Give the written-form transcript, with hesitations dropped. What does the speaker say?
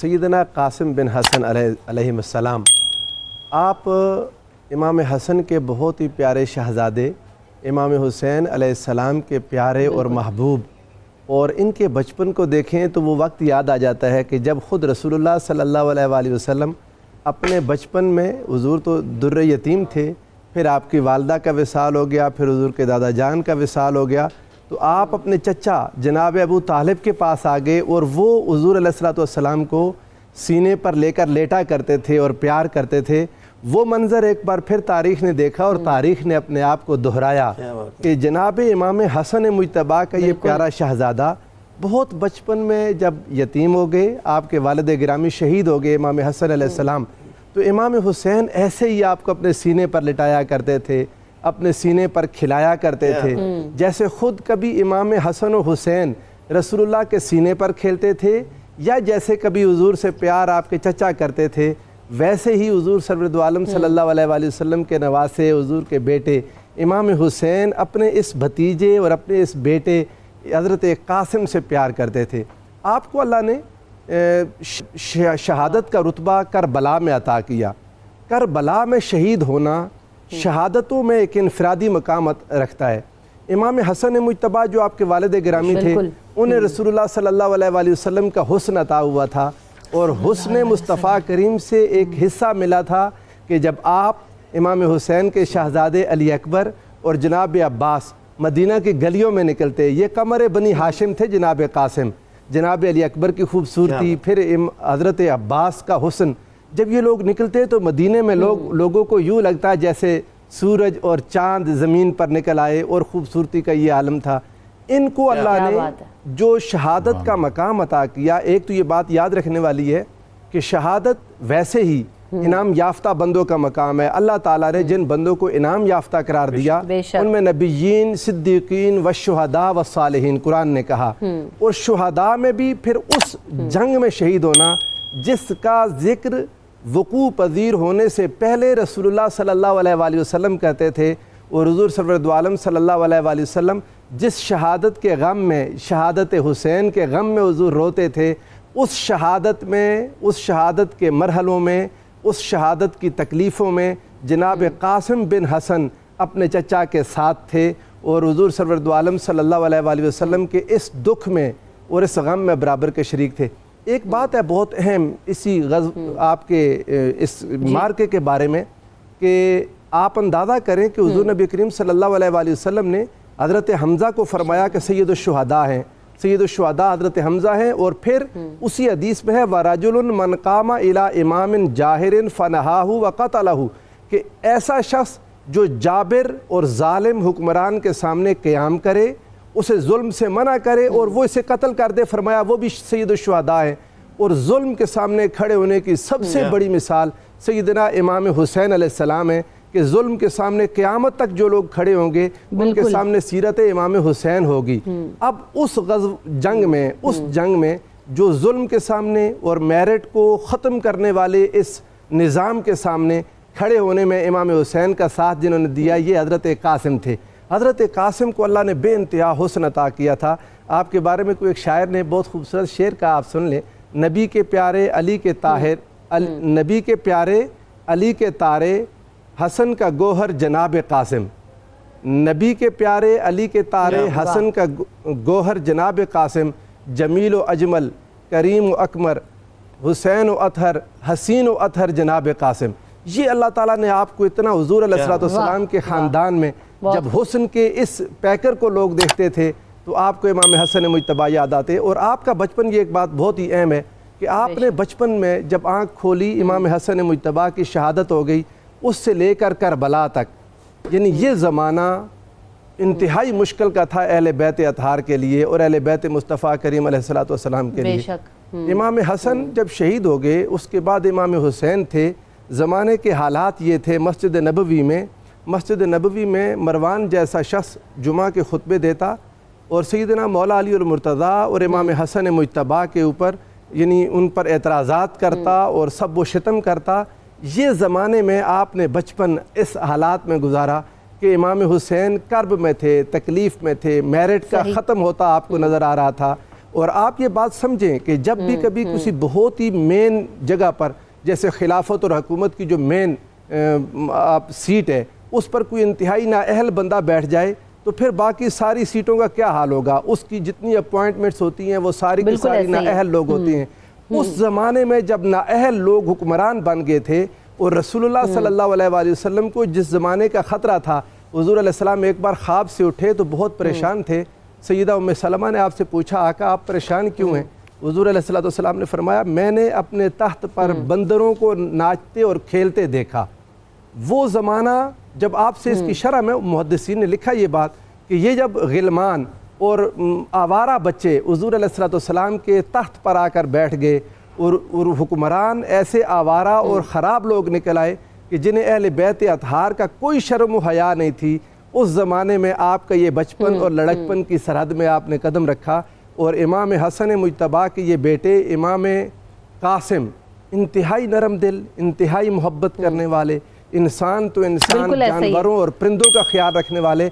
سیدنا قاسم بن حسن علیہ السلام، آپ امام حسن کے بہت ہی پیارے شہزادے، امام حسین علیہ السلام کے پیارے اور محبوب، اور ان کے بچپن کو دیکھیں تو وہ وقت یاد آ جاتا ہے کہ جب خود رسول اللہ صلی اللہ علیہ وآلہ وسلم اپنے بچپن میں، حضور تو در یتیم تھے، پھر آپ کی والدہ کا وصال ہو گیا، پھر حضور کے دادا جان کا وصال ہو گیا، تو آپ اپنے چچا جناب ابو طالب کے پاس آ گئے اور وہ حضور علیہ السلام کو سینے پر لے کر لیٹا کرتے تھے اور پیار کرتے تھے۔ وہ منظر ایک بار پھر تاریخ نے دیکھا اور تاریخ نے اپنے آپ کو دہرایا کہ جناب امام حسن مجتبیٰ کا یہ پیارا شہزادہ بہت بچپن میں جب یتیم ہو گئے، آپ کے والد گرامی شہید ہو گئے امام حسن علیہ السلام، تو امام حسین ایسے ہی آپ کو اپنے سینے پر لٹایا کرتے تھے، اپنے سینے پر کھلایا کرتے تھے، جیسے خود کبھی امام حسن و حسین رسول اللہ کے سینے پر کھیلتے تھے، یا جیسے کبھی حضور سے پیار آپ کے چچا کرتے تھے، ویسے ہی حضور سرور دو عالم صلی اللہ علیہ وآلہ وسلم کے نواسے، حضور کے بیٹے امام حسین اپنے اس بھتیجے اور اپنے اس بیٹے حضرت قاسم سے پیار کرتے تھے۔ آپ کو اللہ نے شہادت کا رتبہ کربلا میں عطا کیا۔ کربلا میں شہید ہونا شہادتوں میں ایک انفرادی مقام رکھتا ہے۔ امام حسن مجتبیٰ جو آپ کے والد گرامی تھے، انہیں رسول اللہ صلی اللہ علیہ وآلہ وسلم کا حسن عطا ہوا تھا، اور حسن مصطفیٰ کریم سے ایک حصہ ملا تھا کہ جب آپ امام حسین کے شہزادے علی اکبر اور جناب عباس مدینہ کی گلیوں میں نکلتے، یہ قمر بنی ہاشم تھے جناب قاسم، جناب علی اکبر کی خوبصورتی، پھر حضرت عباس کا حسن، جب یہ لوگ نکلتے تو مدینے میں لوگوں کو یوں لگتا جیسے سورج اور چاند زمین پر نکل آئے، اور خوبصورتی کا یہ عالم تھا۔ ان کو اللہ نے جو شہادت کا مقام عطا کیا، ایک تو یہ بات یاد رکھنے والی ہے کہ شہادت ویسے ہی انعام یافتہ بندوں کا مقام ہے۔ اللہ تعالیٰ نے جن بندوں کو انعام یافتہ قرار دیا ان میں نبیین، صدیقین والشہداء والصالحین، قرآن نے کہا، اور شہداء میں بھی پھر اس جنگ میں شہید ہونا جس کا ذکر وقوع پذیر ہونے سے پہلے رسول اللہ صلی اللہ علیہ وآلہ وسلم کہتے تھے، اور حضور سرور دو عالم صلی اللہ علیہ وآلہ وسلم جس شہادت کے غم میں، شہادت حسین کے غم میں حضور روتے تھے، اس شہادت میں، اس شہادت کے مرحلوں میں، اس شہادت کی تکلیفوں میں جناب قاسم بن حسن اپنے چچا کے ساتھ تھے، اور حضور سرور دو عالم صلی اللہ علیہ وآلہ وسلم کے اس دکھ میں اور اس غم میں برابر کے شریک تھے۔ ایک بات ہے بہت اہم اسی آپ کے اس مارکے کے بارے میں کہ آپ اندازہ کریں کہ حضور نبی کریم صلی اللہ علیہ وآلہ وسلم نے حضرت حمزہ کو فرمایا کہ سید الشہداء ہیں، سید الشہداء حضرت حمزہ ہیں، اور پھر اسی حدیث میں ہے وَرَجُلٌ مَنْ قَامَ إِلَىٰ إِمَامٍ جَاهِرٍ فَنَهَاهُ وَقَتَلَهُ، کہ ایسا شخص جو جابر اور ظالم حکمران کے سامنے قیام کرے، اسے ظلم سے منع کرے اور وہ اسے قتل کر دے، فرمایا وہ بھی سید الشہداء ہیں۔ اور ظلم کے سامنے کھڑے ہونے کی سب سے بڑی مثال سیدنا امام حسین علیہ السلام ہے کہ ظلم کے سامنے قیامت تک جو لوگ کھڑے ہوں گے ان کے سامنے سیرت امام حسین ہوگی۔ اب اس جنگ میں جو ظلم کے سامنے اور میرٹ کو ختم کرنے والے اس نظام کے سامنے کھڑے ہونے میں امام حسین کا ساتھ جنہوں نے دیا، یہ حضرت قاسم تھے۔ حضرت قاسم کو اللہ نے بے انتہا حسن عطا کیا تھا۔ آپ کے بارے میں کوئی ایک شاعر نے بہت خوبصورت شعر کہا، آپ سن لیں، نبی کے پیارے علی کے طاہر، نبی کے پیارے علی کے تارے، حسن کا گوہر جناب قاسم، نبی کے پیارے علی کے تارے، حسن کا گوہر جناب قاسم، جمیل و اجمل، کریم و اکمر، حسین و اطہر، حسین و اطہر جناب قاسم۔ یہ اللہ تعالیٰ نے آپ کو اتنا حضور علیہ السلام کے خاندان میں جب حسن کے اس پیکر کو لوگ دیکھتے تھے تو آپ کو امام حسن مجتبیٰ یاد آتے۔ اور آپ کا بچپن، یہ ایک بات بہت ہی اہم ہے کہ آپ نے بچپن میں جب آنکھ کھولی امام حسن مجتبیٰ کی شہادت ہو گئی، اس سے لے کر کربلا تک، یعنی یہ زمانہ انتہائی مشکل کا تھا اہل بیت اطہار کے لیے اور اہل بیت مصطفیٰ کریم علیہ السلام کے لیے۔ امام حسن جب شہید ہو گئے، اس کے بعد امام حسین تھے۔ زمانے کے حالات یہ تھے، مسجد نبوی میں مروان جیسا شخص جمعہ کے خطبے دیتا اور سیدنا مولا علی المرتضیٰ اور امام حسن مجتبیٰ کے اوپر یعنی ان پر اعتراضات کرتا اور سب و شتم کرتا۔ یہ زمانے میں آپ نے بچپن اس حالات میں گزارا کہ امام حسین کرب میں تھے، تکلیف میں تھے، میرٹ کا ختم ہوتا آپ کو نظر آ رہا تھا، اور آپ یہ بات سمجھیں کہ جب بھی کبھی کسی بہت ہی مین جگہ پر، جیسے خلافت اور حکومت کی جو مین سیٹ ہے، اس پر کوئی انتہائی نااہل بندہ بیٹھ جائے تو پھر باقی ساری سیٹوں کا کیا حال ہوگا؟ اس کی جتنی اپوائنٹمنٹس ہوتی ہیں وہ ساری کی ساری نااہل لوگ ہوتے ہیں۔ اس زمانے میں جب نااہل لوگ حکمران بن گئے تھے اور رسول اللہ صلی اللہ علیہ وآلہ وسلم کو جس زمانے کا خطرہ تھا، حضور علیہ السلام ایک بار خواب سے اٹھے تو بہت پریشان تھے۔ سیدہ ام سلمہ نے آپ سے پوچھا آقا آپ پریشان کیوں ہیں؟ حضور علیہ السلام نے فرمایا میں نے اپنے تخت پر بندروں کو ناچتے اور کھیلتے دیکھا۔ وہ زمانہ جب آپ سے اس کی شرح میں محدثین نے لکھا یہ بات کہ یہ جب غلمان اور آوارہ بچے حضور علیہ السلام کے تخت پر آ کر بیٹھ گئے اور حکمران ایسے آوارہ اور خراب لوگ نکل آئے کہ جنہیں اہل بیت اطہار کا کوئی شرم و حیا نہیں تھی، اس زمانے میں آپ کا یہ بچپن اور لڑکپن کی سرحد میں آپ نے قدم رکھا۔ اور امام حسن مجتبیٰ کے یہ بیٹے امام قاسم انتہائی نرم دل، انتہائی محبت کرنے والے، انسان تو انسان، جانوروں اور پرندوں کا خیال رکھنے والے،